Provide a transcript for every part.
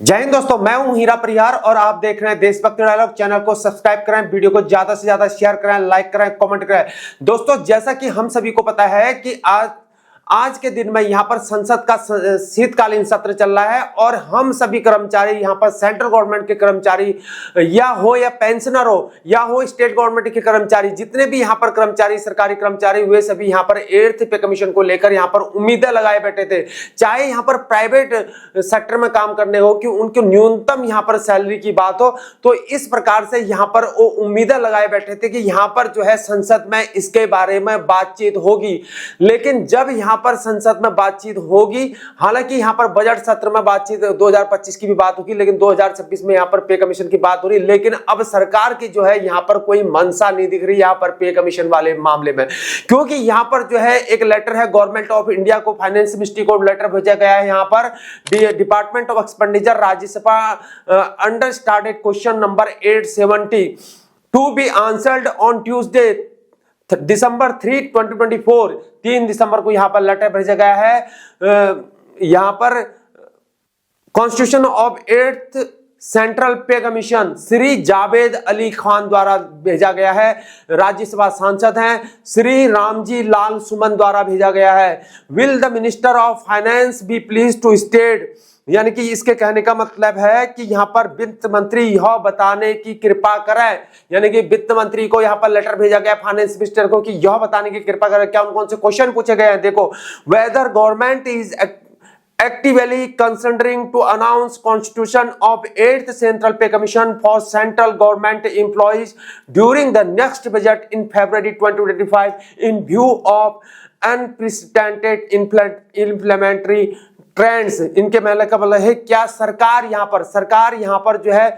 जय हिंद दोस्तों, मैं हूं हीरा परिहार और आप देख रहे हैं देशभक्ति डायलॉग। चैनल को सब्सक्राइब करें, वीडियो को ज्यादा से ज्यादा शेयर करें, लाइक करें, कमेंट करें। दोस्तों, जैसा कि हम सभी को पता है कि आज के दिन में यहां पर संसद का शीतकालीन सत्र चल रहा है और हम सभी कर्मचारी यहां पर सेंट्रल गवर्नमेंट के कर्मचारी या पेंशनर हो या हो स्टेट गवर्नमेंट के कर्मचारी, जितने भी यहां पर कर्मचारी, सरकारी कर्मचारी हुए, सभी यहां पर 8th पे कमीशन को लेकर यहां पर उम्मीदें लगाए बैठे थे। चाहे यहां पर प्राइवेट सेक्टर में काम करने हो कि उनको न्यूनतम यहां पर सैलरी की बात हो, तो इस प्रकार से यहां पर वो उम्मीदें लगाए बैठे थे कि यहां पर जो है संसद में इसके बारे में बातचीत होगी। लेकिन जब यहां पर संसद में बातचीत होगी, हालांकि यहां पर बजट सत्र में बातचीत 2025 की भी बात होगी, लेकिन 2026 में यहां पर पे कमीशन की बात हो रही है। लेकिन अब सरकार की जो है यहां पर कोई मंशा नहीं दिख रही यहां पर पे कमीशन वाले मामले में, क्योंकि यहां पर जो है एक लेटर है गवर्नमेंट ऑफ इंडिया को, फाइनेंस मिनिस्ट्री को लेटर भेजा गया है। यहां पर department of expenditure Rajya Sabha under started question number 870 to be answered on Tuesday December 3, 2024, 3 दिसंबर को यहां पर लेटर भेजा गया है। यहां पर constitution of 8th central pay commission Shri Javed Ali Khan द्वारा भेजा गया है। राज्यसभा सांसद हैं श्री रामजी लाल सुमन द्वारा भेजा गया है। Will the minister of finance be please to state, यानी कि इसके कहने का मतलब है कि यहां पर वित्त मंत्री यह बताने की कृपा करें, यानी कि वित्त मंत्री को यहां पर लेटर भेजा गया फाइनेंस मिनिस्टर को कि यह बताने की कृपा करें। क्या कौन से क्वेश्चन पूछे गए हैं, देखो। Whether government is actively considering to announce constitution of 8th central pay commission for central government employees during the next budget in February 2025 in view of unprecedented implementary trends. इनके मतलब का मतलब है क्या सरकार यहाँ पर जो है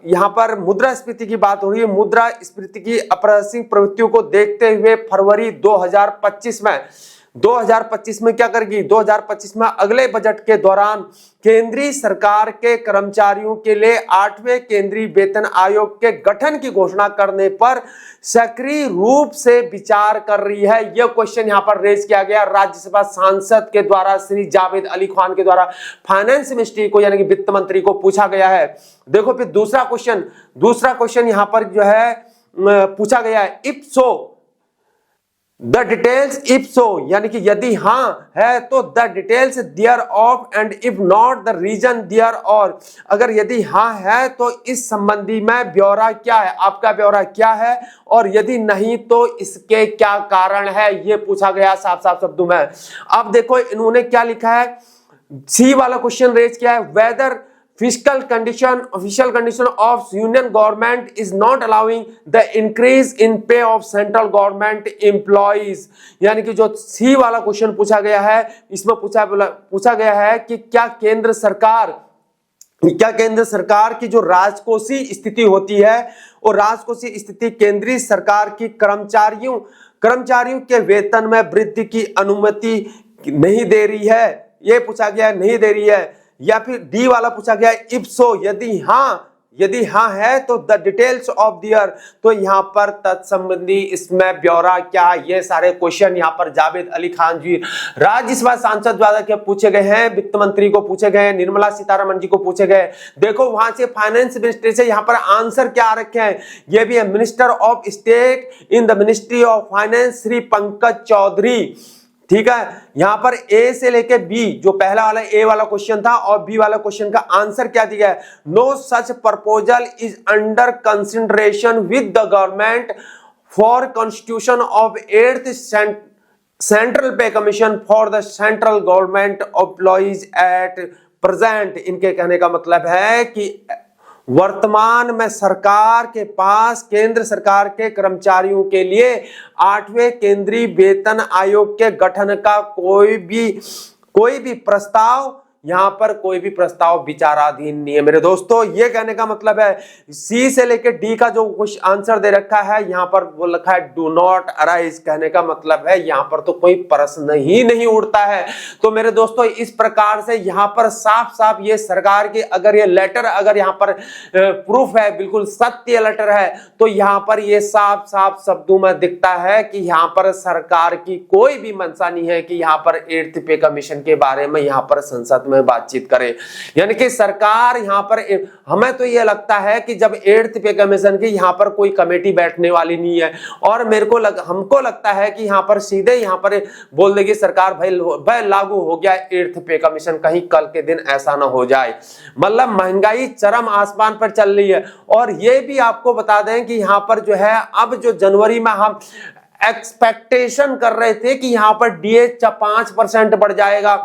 यहाँ पर मुद्रास्फीति की बात हो रही है। मुद्रास्फीति की अप्रत्याशित प्रवृत्तियों को देखते हुए फरवरी 2025 में क्या करेगी, 2025 में अगले बजट के दौरान केंद्रीय सरकार के कर्मचारियों के लिए 8वें केंद्रीय वेतन आयोग के गठन की घोषणा करने पर सक्रिय रूप से विचार कर रही है। यह क्वेश्चन यहां पर रेज किया गया राज्यसभा सांसद के द्वारा, श्री जावेद अली खान के द्वारा फाइनेंस मिनिस्ट्री को, यानी कि वित्त मंत्री को पूछा गया है। देखो फिर दूसरा क्वेश्चन यहां पर जो है पूछा गया है, if so the details, if so यानी कि यदि हां है तो the details thereof, and if not the reason therefor, अगर यदि हां है तो इस संबंधी में ब्यौरा क्या है, आपका ब्यौरा क्या है, और यदि नहीं तो इसके क्या कारण है, ये पूछा गया साफ साफ शब्दों में। अब देखो इन्होंने क्या लिखा है, सी वाला क्वेश्चन रेज किया है, weather official condition of union government is not allowing the increase in pay of central government employees, यानी कि जो सी वाला क्वेश्चन पूछा गया है, इसमें पूछा गया है कि क्या केंद्र सरकार की जो राजकोषीय स्थिति होती है, और राजकोषीय स्थिति केंद्रीय सरकार की कर्मचारियों के वेतन में वृद्धि की अनुमति नहीं दे रही है, ये पूछा गया है, नहीं दे रही है। या फिर डी वाला पूछा गया इफ सो, यदि हाँ है तो द डिटेल्स ऑफ दियर, तो यहाँ पर तत्संबंधी इसमें ब्यौरा क्या है। ये सारे क्वेश्चन यहाँ पर जावेद अली खान जी राज्यसभा सांसद द्वारा क्या पूछे गए हैं, वित्त मंत्री को पूछे गए, निर्मला सीतारमण जी को पूछे गए। देखो वहां से फाइनेंस मिनिस्ट्री से यहाँ पर आंसर क्या आ रखे हैं, ये भी है minister of state in the ministry of finance Shri Pankaj Chaudhary. ठीक है, यहां पर ए से लेके बी, जो पहला वाला ए वाला क्वेश्चन था और बी वाला क्वेश्चन का आंसर क्या दिया है, no such proposal is under consideration with the government for constitution of 8th central pay commission for the central government employees at present. इनके कहने का मतलब है कि वर्तमान में सरकार के पास केंद्र सरकार के कर्मचारियों के लिए 8वें केंद्रीय वेतन आयोग के गठन का कोई भी प्रस्ताव, यहां पर कोई भी प्रस्ताव विचाराधीन नहीं है। मेरे दोस्तों, ये कहने का मतलब है सी से लेकर डी का जो कुछ आंसर दे रखा है यहां पर वो लिखा है डू नॉट अराइज, कहने का मतलब है यहां पर तो कोई प्रश्न ही नहीं उठता है। तो मेरे दोस्तों, इस प्रकार से यहां पर साफ साफ ये सरकार की अगर ये लेटर, अगर यहां पर प्रूफ है, बिल्कुल सत्य लेटर है, तो यहां पर ये साफ साफ शब्दों में दिखता है कि यहां पर सरकार की कोई भी मंशा नहीं है कि यहां पर 8th पे कमीशन के बारे में यहां पर संसद में बातचीत करें। यानी कि सरकार यहाँ पर, हमें तो ये लगता है कि जब 8th पे कमीशन की यहाँ पर कोई कमेटी बैठने वाली नहीं है, और हमको लगता है कि यहाँ पर सीधे यहाँ पर बोल देगी सरकार, भाई लागू हो गया 8th पे कमीशन, कहीं कल के दिन ऐसा ना हो जाए। मतलब महंगाई चरम आसमान पर चल रही है। और ये भी आपको बता दें कि यहाँ पर जो है, अब जो जनवरी में हम एक्सपेक्टेशन कर रहे थे कि यहां पर डीए 5% बढ़ जाएगा,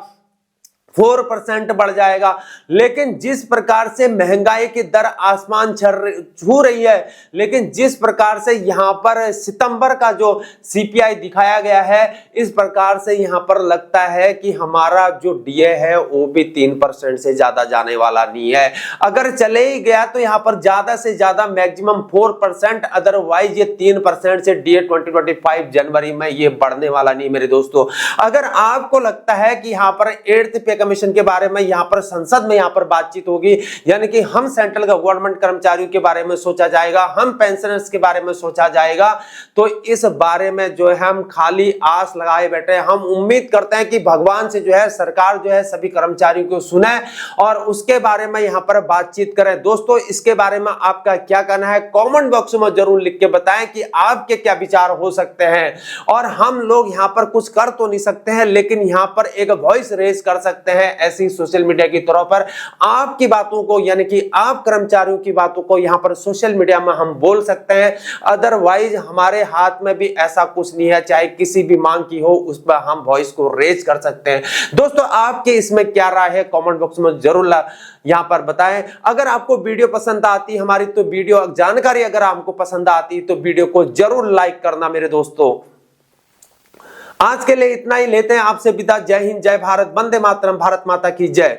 4% बढ़ जाएगा, लेकिन जिस प्रकार से महंगाई की दर आसमान छू रही है, लेकिन जिस प्रकार से यहां पर सितंबर का जो सीपीआई दिखाया गया है, इस प्रकार से यहां पर लगता है कि हमारा जो डीए है वो भी 3% से ज्यादा जाने वाला नहीं है। अगर चले ही गया तो यहां पर ज्यादा से ज्यादा मैक्सिमम 4%, अदरवाइज ये 3% से डीए 2025 जनवरी में ये बढ़ने वाला नहीं मेरे दोस्तों। अगर आपको लगता है कि यहां पर 8th पे कमीशन के बारे में यहां पर संसद में यहां पर बातचीत होगी, यानी कि हम सेंट्रल गवर्नमेंट कर्मचारियों के बारे में सोचा जाएगा, हम पेंशनर्स के बारे में सोचा जाएगा, तो इस बारे में जो है हम खाली आस लगाए बैठे हैं। हम उम्मीद करते हैं कि भगवान से जो है सरकार जो है सभी कर्मचारियों को सुने और उसके बारे में यहां पर बातचीत करें। दोस्तों, इसके बारे में आपका क्या कहना है कमेंट बॉक्स में जरूर लिख के बताएं कि आपके क्या विचार हो सकते हैं। और हम लोग यहां पर कुछ कर तो नहीं सकते हैं, लेकिन यहां पर एक वॉइस रेज कर सकते हैं ऐसी सोशल मीडिया की तौर पर। आपकी बातों को, यानी कि आप कर्मचारियों की बातों को यहां पर सोशल मीडिया में हम बोल सकते हैं। अदरवाइज हमारे हाथ में भी ऐसा कुछ नहीं है, चाहे किसी भी मांग की हो उस पर हम वॉइस को रेज कर सकते हैं। दोस्तों, आपके इसमें क्या राय है कमेंट बॉक्स में जरूर यहां पर बताएं। अगर आपको वीडियो पसंद आती है हमारी, तो वीडियो जानकारी अगर आपको पसंद आती तो वीडियो को जरूर लाइक करना मेरे दोस्तों। आज के लिए इतना ही, लेते हैं आपसे विदा। जय हिंद, जय भारत, वंदे मातरम, भारत माता की जय।